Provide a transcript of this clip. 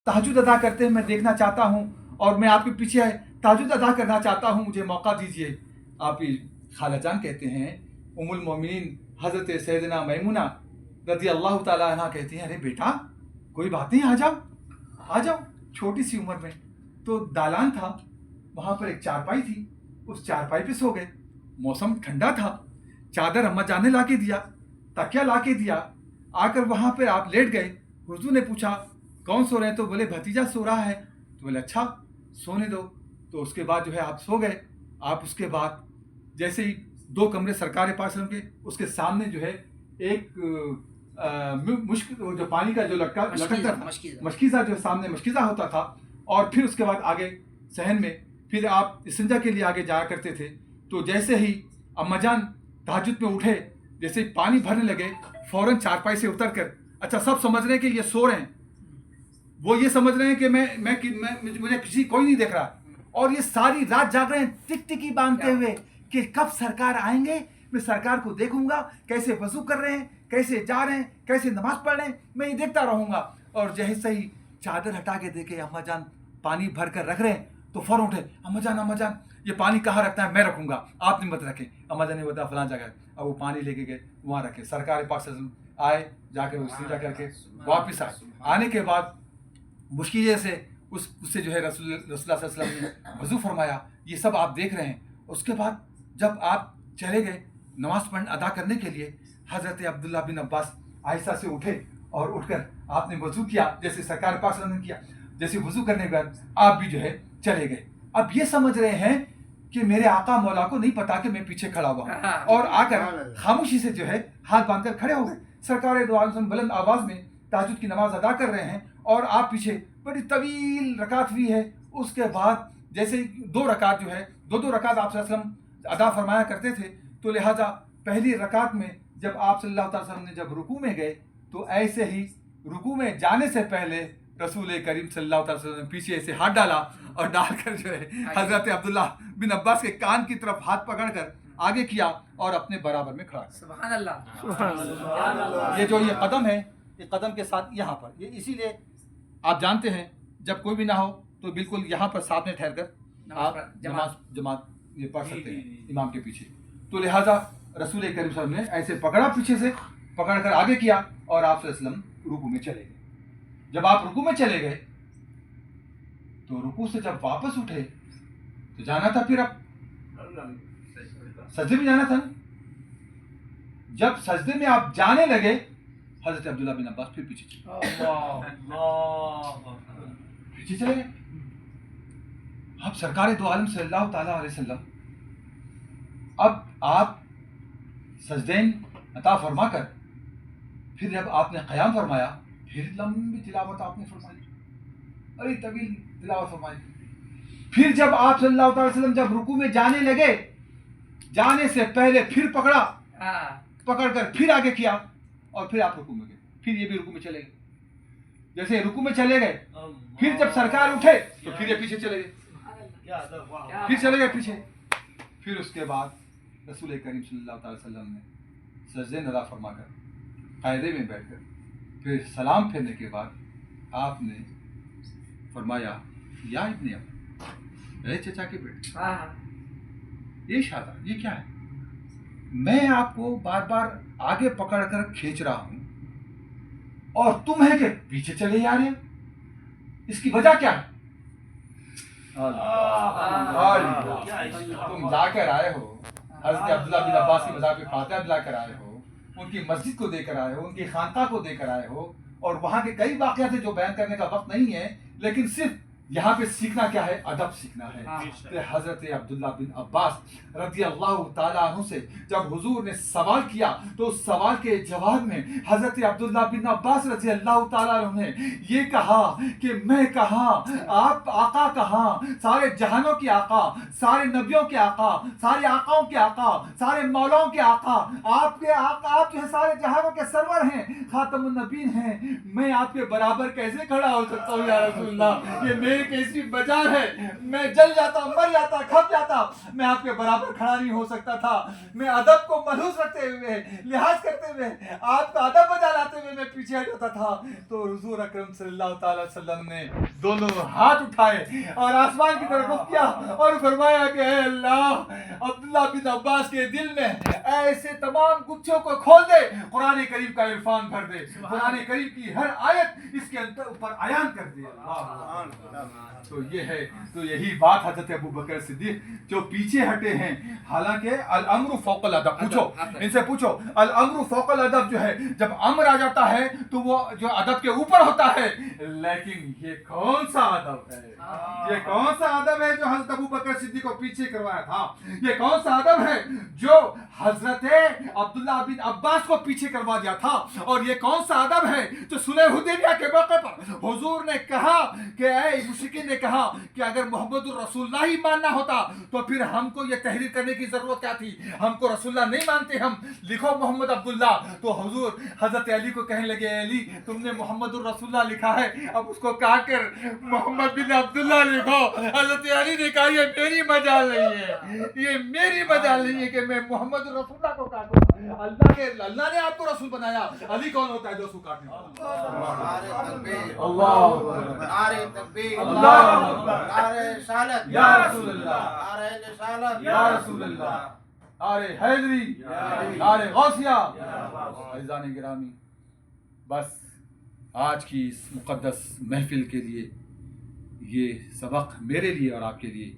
तहज्जुद अदा करते हैं मैं देखना चाहता हूँ और मैं आपके पीछे तहज्जुद अदा करना चाहता हूँ, मुझे मौका दीजिए। आपकी खाला जान कहते हैं, उम्मुल मोमिनीन हज़रत सैयदना मैमुना रज़ी अल्लाह ताला अन्हा कहती हैं, अरे बेटा कोई बात नहीं, आ जाओ। छोटी सी उम्र में तो दालान था, वहाँ पर एक चारपाई थी, उस चारपाई पे सो गए। मौसम ठंडा था, चादर अम्मा जान ने ला के दिया, तकिया ला के दिया। आकर वहाँ पर आप लेट गए। हुजूर ने पूछा कौन सो रहे हैं, तो बोले भतीजा सो रहा है। तो बोले अच्छा सोने दो। तो उसके बाद जो है आप सो गए। आप उसके बाद जैसे ही 2 कमरे सरकार पाक सल्लल्लाहु अलैहि वसल्लम के, उसके सामने जो है एक मुश्क जो पानी का जो लटकता था, मशकीज़ा जो सामने मशकीज़ा होता था। और फिर उसके बाद आगे सहन में फिर आप इस्तिंजा के लिए आगे जाया करते थे। तो जैसे ही अम्मा जान तहज्जुद में उठे, जैसे ही पानी भरने लगे, फौरन चारपाई से उतर कर, अच्छा सब समझ रहे हैं कि ये सो रहे हैं, वो ये समझ रहे हैं कि मैं मुझे किसी कोई नहीं देख रहा, और ये सारी रात जाग रहे हैं टिकटिकी बांधते हुए कि कब सरकार आएंगे, मैं सरकार को देखूंगा कैसे वजू कर रहे हैं, कैसे जा रहे हैं, कैसे नमाज पढ़ रहे हैं, मैं ये देखता रहूंगा। और जैसे ही चादर हटा के देखे अम्मा जान पानी भर कर रख रहे हैं, तो फौरन उठे, अम्मा जान ये पानी कहाँ रखना है, मैं रखूंगा, आपने मत रखे। अम्मा जान ने बताया फलां जगह। अब वो पानी लेके गए, वहाँ रखे। सरकार पाक सल्लल्लाहु अलैहि वसल्लम आए, जाकर इस्तिंजा करके वापस आए। आने के बाद मुश्किल से उससे जो है रसूलुल्लाह सल्लल्लाहु अलैहि वसल्लम ने वज़ू फरमाया। ये सब आप देख रहे हैं। उसके बाद जब आप चले गए नमाज अदा करने के लिए, हज़रत अब्दुल्ला बिन अब्बास आहिस्ता से उठे और उठकर आपने वज़ू किया, जैसे सरकार पाक सल्लल्लाहु अलैहि वसल्लम ने किया। जैसे वज़ू करने के बाद आप भी जो है चले गए। अब ये समझ रहे हैं कि मेरे आका मौला को नहीं पता कि मैं पीछे खड़ा हुआ, और आकर खामोशी से जो है हाथ बांधकर खड़े हो गए। सरकार दो आलम बुलंद आवाज़ में तहज्जुद की नमाज अदा कर रहे हैं, और आप पीछे बड़ी तवील रकात हुई है। उसके बाद जैसे 2 रकात जो है, 2 रकात आप सल्लल्लाहु अलैहि वसल्लम अदा फरमाया करते थे। तो लिहाजा पहली रकात में जब आप सल्लल्लाहु अलैहि वसल्लम ने जब रुकू में गए, तो ऐसे ही रुकू में जाने से पहले रसूल करीम सल्लल्लाहु अलैहि वसल्लम ने पीछे से हाथ डाला, और डालकर जो है हज़रत अब्दुल्ला बिन अब्बास के कान की तरफ हाथ पकड़कर आगे किया और अपने बराबर में खड़ा। सुभान अल्लाह। ये जो ये कदम है, ये कदम के साथ यहाँ पर, ये इसीलिए आप जानते हैं जब कोई भी ना हो तो बिल्कुल यहाँ पर साथ में ठहर कर आप जमात ये पढ़ सकते हैं इमाम के पीछे। तो लिहाजा रसूल करीम सल्लल्लाहु अलैहि वसल्लम ने ऐसे पकड़ा, पीछे से पकड़ कर आगे किया, और आप सल्लल्लाहु अलैहि वसल्लम रुकू में चले गए। जब आप रुकू में चले गए, तो रुकू से जब वापस उठे तो जाना था, फिर अब सजदे में जाना था। जब सजदे में आप जाने लगे, हज़रत अब्दुल्ला बिन अब्बास फिर पीछे चले गए। अब सरकार दो आलम सल्लल्लाहु ताला अलैहि वसल्लम, अब आप सजदैन अता फरमा कर फिर जब आपने क़याम फरमाया, फिर लंबी तिलावत आपने फरमाई, अरे तवील तिलावत फरमाई। फिर जब आप सल्लल्लाहु अलैहि वसल्लम जब रुकू में जाने लगे, जाने से पहले फिर पकड़ कर फिर आगे किया, और फिर आप रुकू में गए, फिर ये भी रुकू में चले गए। जैसे रुकू में चले गए, फिर जब सरकार उठे तो फिर ये पीछे चले गए, फिर चले गए पीछे। फिर उसके बाद रसूल करीम सल्लल्लाहु अलैहि वसल्लम ने सजदे अदा फरमाकर कायदे में बैठकर फिर सलाम फेरने के बाद आपने फरमाया, या इब्ने अब्बा, चचा के बेटे, ये शादा, ये क्या है? मैं आपको बार बार आगे पकड़कर खींच रहा हूं, और तुम है कि पीछे चले जा रहे हो, इसकी वजह क्या है? तुम जाकर आए हो, हज़रत अब्दुल्ला बिन अब्बास की मज़ार पे फातिहा दिलाकर आए हो, उनकी मस्जिद को देकर आए हो, उनकी खानका को देकर आए हो, और वहाँ के कई वाक़यात है जो बयान करने का वक्त नहीं है, लेकिन सिर्फ यहाँ पे सीखना क्या है? अदब सीखना है। तो हज़रत अब्दुल्ला बिन अब्बास रज़ी अल्लाह ताला अन्हु से जब हुजूर ने सवाल किया, तो उस सवाल के जवाब में हज़रत अब्दुल्ला बिन अब्बास रज़ी अल्लाह ताला अन्हु ने ये कहा कि मैं कहाँ, आप आका कहाँ, सारे जहानों के आका, सारे नबियों के आका, सारे आकाओं के आका, सारे मौलाओं के आका, आपके आका, आप जो है सारे जहानों के सरवर हैं, खातमुन नबीन हैं, मैं आपके बराबर कैसे खड़ा हो सकता हूँ या रसूलल्लाह? ये ایک ایسی بازار ہے میں جل جاتا مر جاتا کھپ جاتا میں آپ کے برابر کھڑا نہیں ہو سکتا تھا. میں ادب کو ملحوظ رکھتے ہوئے لحاظ کرتے ہوئے آپ کا ادب بجا لاتے ہوئے میں پیچھے ہٹ جاتا تھا. تو حضور اکرم صلی اللہ تعالی وسلم نے دونوں ہاتھ اٹھائے اور آسمان کی طرف رخ کیا اور فرمایا کہ اے اللہ عبداللہ بن عباس کے دل میں ایسے تمام گچھوں کو کھول دے, قرآن کریم کا عرفان بھر دے, قرآن کریم کی ہر آیت اس کے اوپر عیان کر دے. تو یہ ہے, تو یہی بات حضرت ابو بکر صدیق جو پیچھے ہٹے ہیں. حالانکہ الامر فوق الادب, پوچھو ان سے پوچھو, الامر فوق الادب جو ہے جب امر آ جاتا ہے تو وہ جو ادب کے اوپر ہوتا ہے. لیکن یہ کون سا ادب ہے, یہ کون سا ادب ہے جو حضرت ابو بکر صدیق کو پیچھے کروایا تھا؟ یہ کون سا ادب ہے جو حضرت عبداللہ بن عباس کو پیچھے کروا دیا تھا؟ اور یہ کون سا ادب ہے جو صلح حدیبیہ کے موقع پر حضور نے کہا کہ اے مشرکین نے کہا کہ اگر محمد الرسول اللہ ہی ماننا ہوتا تو پھر ہم کو یہ تحریر کرنے کی ضرورت کیا تھی؟ ہم کو رسول اللہ نہیں مانتے, ہم لکھو محمد عبداللہ. تو حضور حضرت علی کو کہنے لگے, علی تم نے محمد الرسول اللہ لکھا ہے, اب اس کو کاٹ کر محمد بن عبداللہ لکھو. حضرت علی نے کہا یہ میری مجال نہیں ہے, یہ میری مجال نہیں ہے کہ میں محمد الرسول اللہ کو کاٹوں. اللہ نے آپ کو رسول بنایا, علی کون ہوتا ہے جو اس کو کاٹنے والا؟ نعرہ تکبیر, نعرہ رسالت یا رسول اللہ, نعرہ رسالت یا رسول اللہ, نعرہ حیدری, نعرہ غوثیہ. عزیزان گرامی, بس آج کی اس مقدس محفل کے لیے یہ سبق میرے لیے اور آپ کے لیے